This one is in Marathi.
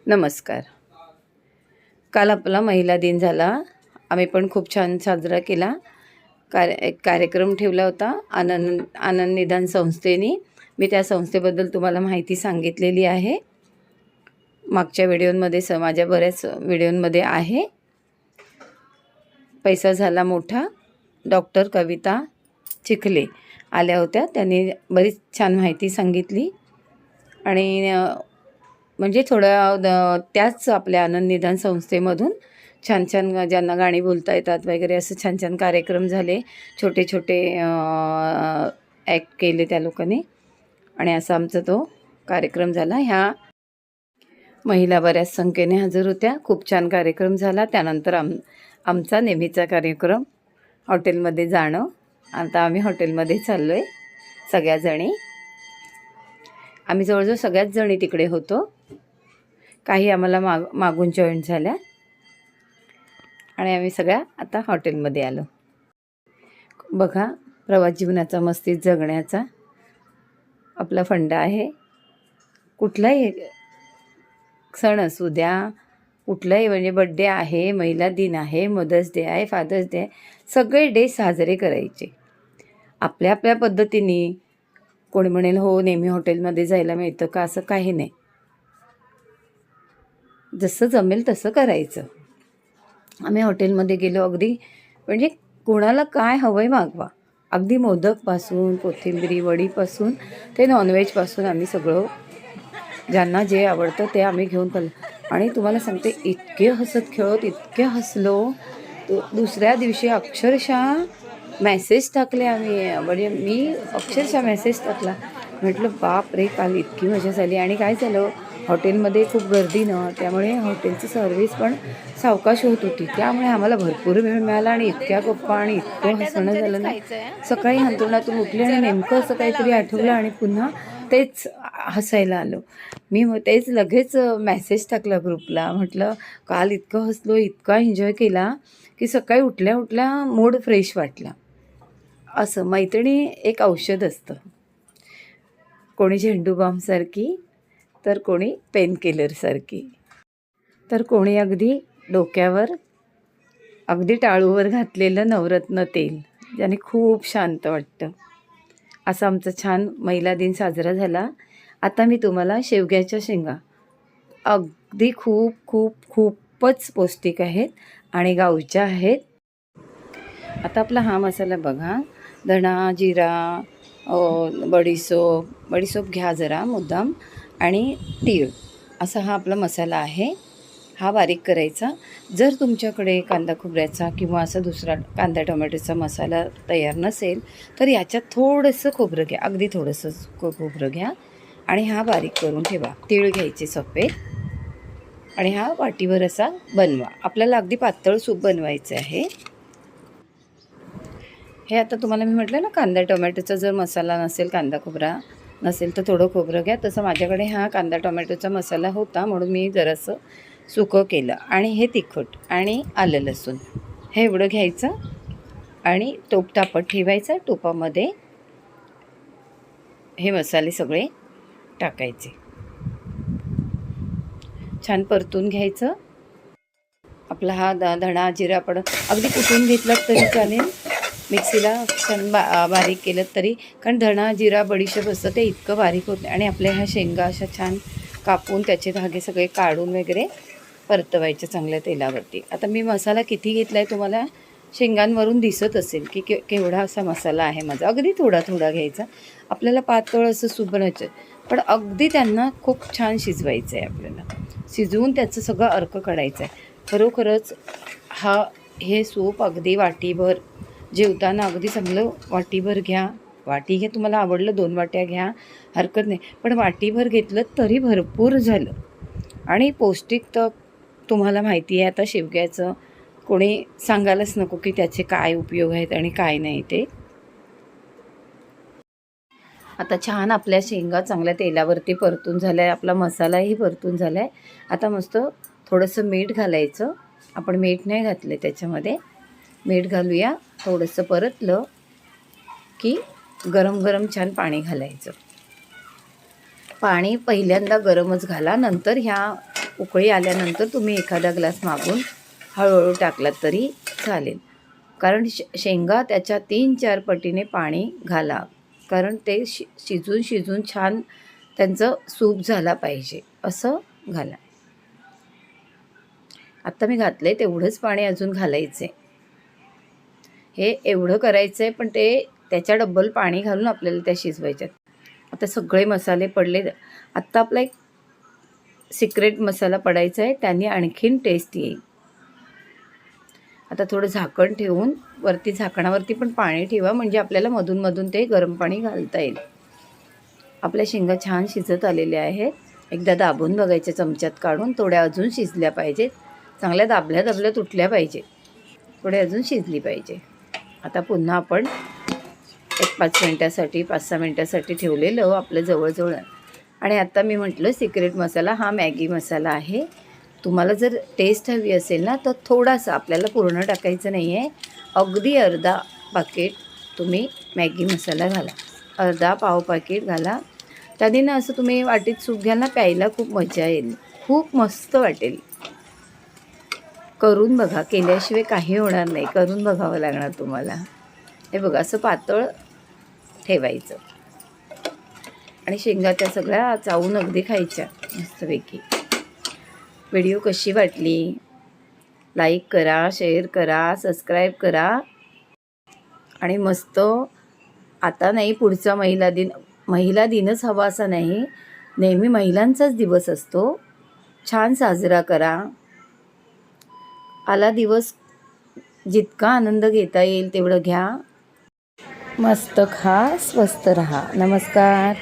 नमस्कार. काल आपला महिला दिन झाला. आम्ही पण खूप छान साजरा केला. एक कार्यक्रम ठेवला होता आनंद निदान संस्थेने. मी त्या संस्थेबद्दल तुम्हाला माहिती सांगितलेली आहे मागच्या व्हिडिओमध्ये, माझ्या बऱ्याच व्हिडिओमध्ये आहे. पैसा झाला मोठा. डॉक्टर कविता चिखले आल्या होत्या. त्यांनी बरीच छान माहिती सांगितली आणि म्हणजे त्याच आपल्या आनंद निदान संस्थेमधून छान छान ज्यांना गाणी बोलता येतात वगैरे असं छान छान कार्यक्रम झाले. छोटे छोटे ॲक्ट केले त्या लोकांनी आणि असा आमचा तो कार्यक्रम झाला. ह्या महिला बऱ्याच संख्येने हजर होत्या. खूप छान कार्यक्रम झाला. त्यानंतर आमचा नेहमीचा कार्यक्रम हॉटेलमध्ये जाणं. आता आम्ही हॉटेलमध्ये चाललो आहे सगळ्याजणी. आम्ही जवळजवळ सगळ्याच जणी तिकडे होतो. काही आम्हाला मागून जॉईन झाल्या आणि आम्ही सगळ्या आता हॉटेलमध्ये आलो. बघा, प्रवास जीवनाचा मस्तीत जगण्याचा आपला फंडा आहे. कुठलाही सण असू द्या, कुठलाही म्हणजे बड्डे आहे, महिला दिन आहे, मदर्स डे आहे, फादर्स डे आहे, सगळे डे साजरे करायचे आपल्या आपल्या पद्धतीने. कोणी म्हणेल हो नेहमी हॉटेलमध्ये जायला मिळतं का, असं काही नाही. जसं जमेल तसं करायचं. आम्ही हॉटेलमध्ये गेलो. अगदी म्हणजे कोणाला काय हवं आहे मागवा. अगदी मोदकपासून, कोथिंबिरी वडीपासून ते नॉनव्हेजपासून आम्ही सगळं ज्यांना जे आवडतं ते आम्ही घेऊन खाल्लं. आणि तुम्हाला सांगते, इतके हसत खेळत इतके हसलो. दुसऱ्या दिवशी अक्षरशः मेसेज टाकले आम्ही. म्हणजे मी अक्षरशः मेसेज टाकला. म्हटलं बाप रे, काल इतकी मजा झाली. आणि काय झालं, हॉटेलमध्ये खूप गर्दी त्यामुळे हॉटेलची सर्व्हिस पण सावकाश होत होती. त्यामुळे आम्हाला भरपूर वेळ मिळाला आणि इतक्या गप्पा आणि इतकं हसणं झालं ना. सकाळी अंथरुणातून उठले आणि नेमकं असं काहीतरी आठवलं आणि पुन्हा तेच हसायला आलो. मी तेच लगेच मेसेज टाकला ग्रुपला. म्हटलं काल इतकं हसलो, इतका एन्जॉय केला की सकाळी उठल्या उठल्या मूड फ्रेश वाटला. असं मैत्रिणी एक औषध असतं. कोणी झेंडू बामसारखी, तर कोणी पेनकिलरसारखी, तर कोणी अगदी डोक्यावर अगदी टाळूवर घातलेलं नवरत्न तेल, ज्याने खूप शांत वाटतं. असा आमचा छान महिला दिन साजरा झाला. आता मी तुम्हाला शेवग्याच्या शेंगा, अगदी खूप खूप खूपच पौष्टिक आहेत आणि गावच्या आहेत. आता आपला हा मसाला बघा. धणा, जिरा, बडीशोप घ्या जरा मुद्दाम, आणि तीळ, असा हा आपला मसाला आहे. हा बारीक करायचा. जर तुमच्याकडे कांदा खोबऱ्याचा किंवा असा दुसरा कांदा टोमॅटोचा मसाला तयार नसेल तर याच्यात थोडंसं खोबरं घ्या, अगदी थोडंसं खोबरं घ्या आणि हा बारीक करून ठेवा. तीळ घ्यायचे सफेद आणि हा वाटीवर असा बनवा. आपल्याला अगदी पातळ सूप बनवायचं आहे. हे आता तुम्हाला मी म्हटलं ना, कांदा टोमॅटोचा जर मसाला नसेल, कांदा खोबरा नसेल तर थोडं खोबरं घ्या. तसं माझ्याकडे हा कांदा टोमॅटोचा मसाला होता म्हणून मी जरासं सुकं केलं. आणि हे तिखट आणि आलं लसूण हे एवढं घ्यायचं आणि तूप तापत ठेवायचं. तुपामध्ये हे मसाले सगळे टाकायचे. छान परतून घ्यायचं. आपला हा धणा जिरा आपण अगदी कुटून घेतलात तरी चालेल, मिक्सीला छान बारीक केलं तरी, कारण धणा जिरा बडीशेप असतं ते इतकं बारीक होत नाही. आणि आपल्या ह्या शेंगा अशा छान कापून त्याचे धागे सगळे काढून वगैरे परतवायचे चांगल्या तेलावरती. आता मी मसाला किती घेतला आहे तुम्हाला शेंगांवरून दिसत असेल की केवढा असा मसाला आहे माझा. अगदी थोडा थोडा घ्यायचा. आपल्याला पातळ असं सूप बनायचं पण अगदी त्यांना खूप छान शिजवायचं आहे. आपल्याला शिजवून त्याचं सगळं अर्क काढायचं आहे. खरोखरच हे सूप अगदी वाटीभर जेवताना अगदी चांगलं वाटीभर घ्या. वाटी घ्या, तुम्हाला आवडलं 2 वाट्या घ्या, हरकत नाही, पण वाटीभर घेतलं तरी भरपूर झालं. आणि पौष्टिक तर तुम्हाला माहिती आहे. आता शेवग्याचं कोणी सांगायलाच नको की त्याचे काय उपयोग आहेत आणि काय नाही ते. आता छान आपल्या शेंगा चांगल्या तेलावरती परतून झाल्या आहे. आपला मसालाही परतून झाला आहे. आता मस्त थोडंसं मीठ घालायचं. आपण मीठ नाही घातलं त्याच्यामध्ये, मीठ घालूया. थोडंसं परतलं की गरम गरम छान पाणी घालायचं. पाणी पहिल्यांदा गरमच घाला, नंतर ह्या उकळी आल्यानंतर तुम्ही एखादा ग्लास मागून हळूहळू टाकलात तरी चालेल. कारण शेंगा त्याच्या 3-4 पटीने पाणी घाला, कारण ते शिजून शिजून छान त्यांचं सूप झाला पाहिजे असं घाला. आत्ता मी घातले तेवढंच पाणी अजून घालायचं आहे. हे एवढं करायचं आहे, पण ते त्याच्या डबल पाणी घालून आपल्याला त्या शिजवायच्यात. आता सगळे मसाले पडले. आत्ता आपला एक सिक्रेट मसाला पडायचा आहे, त्याने आणखीन टेस्ट येईल. आता थोडं झाकण ठेवून वरती झाकणावरती पण पाणी ठेवा, म्हणजे आपल्याला मधून ते गरम पाणी घालता येईल. आपल्या शेंगा छान शिजत आलेल्या आहेत. एकदा दाबून बघायच्या चमच्यात काढून. थोड्या अजून शिजल्या पाहिजेत, चांगल्या दाबल्या तुटल्या पाहिजे, थोडे अजून शिजली पाहिजे. आता पुन्हा आपण एक 5-6 मिनटासाठी ठेवलेलं आपलं जवळजवळ. आणि आता मी म्हटलं सिक्रेट मसाला हा मॅगी मसाला आहे. तुम्हाला जर टेस्ट हवी असेल ना, तर थोडासा, आपल्याला पूर्ण टाकायचं नाही आहे, अगदी अर्धा पाकीट तुम्ही मॅगी मसाला घाला, अर्धा पाव पाकीट घाला. त्याने ना असं तुम्ही वाटीत सूप घ्याल ना, प्यायला खूप मजा येईल, खूप मस्त वाटेल. करून बघा, केल्याशिवाय काही होणार नाही, करून बघावं लागणार तुम्हाला. हे बघा असं पातळ ठेवायचं आणि शेंगा त्या सगळ्या चावून अगदी खायच्या मस्तपैकी. व्हिडिओ कशी वाटली? लाईक करा, शेअर करा, सबस्क्राईब करा. आणि मस्त, आता नाही, पुढचा महिला दिनच हवा असा नाही, नेहमी महिलांचाच दिवस असतो, छान साजरा करा. आला दिवस, जितका आनंद घेता येईल तेवढं घ्या. मस्त खा, स्वस्त रहा. नमस्कार.